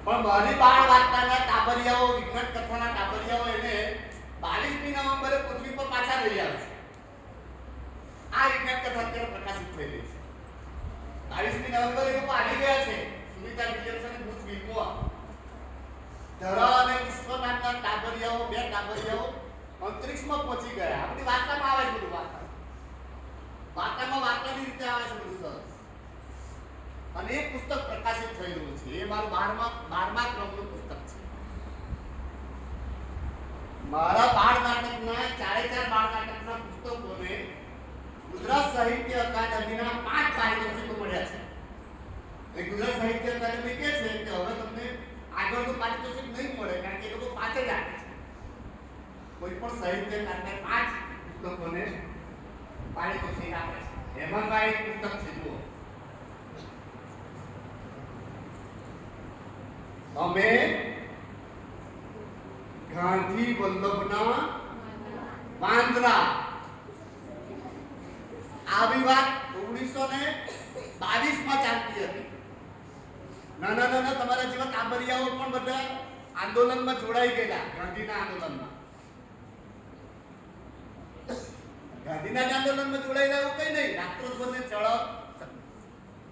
પણ મારી બાળ વાર્તાના ટાબરિયાઓ વિજ્ઞાન કથાના ટાબરિયાઓ એને 22મી નવેમ્બરે પૃથ્વી પર પાછા લઈ આવે છે. આ વિજ્ઞાન કથા અત્યારે પ્રકાશિત થઈ રહી છે. 22મી નવેમ્બરે એ લોકો આવી ગયા છે. સુનિતા વિલિયમ્સ અને બુચ વિલ્મોર ધરા અને વિશ્વનાથના ટાબરિયાઓ, બે ટાબરિયાઓ અંતરિક્ષમાં પહોંચી ગયા. આ બધી વાર્તામાં આવે છે. બધું વાર્તામાં વાર્તાની રીતે આવે છે બધું સરસ. અને એક પુસ્તક પ્રકાશિત થઈ રહ્યું છે. એ મારું 12મા ક્રમનું પુસ્તક છે. મારા બાળ નાટકના 4 બાળ નાટકના પુસ્તકોને ગુજરાત સાહિત્ય અકાદમીના 5 પારિતોષિકો મળ્યા છે. એ ગુજરાત સાહિત્ય અકાદમી કહે છે કે હવે તમને આગળનું પારિતોષિક નહીં મળે, કારણ કે એ લોકો 5 જ આપે છે. કોઈ પણ સાહિત્યકારને 5 પુસ્તકોને પારિતોષિક આપે છે. એમાં એક પુસ્તક છે, જુઓ. અમે ગાંધી વલ્લભના વાંદરા. આ વિવાદ 1922માં ચાલતી હતી. નાના તમારા જેવા કાબરિયાઓ પણ બધા આંદોલનમાં જોડાઈ ગયેલા. ગાંધીના આંદોલનમાં જોડાઈ રહ્યું કઈ નહીં. રાષ્ટ્રધ્વજને ચળક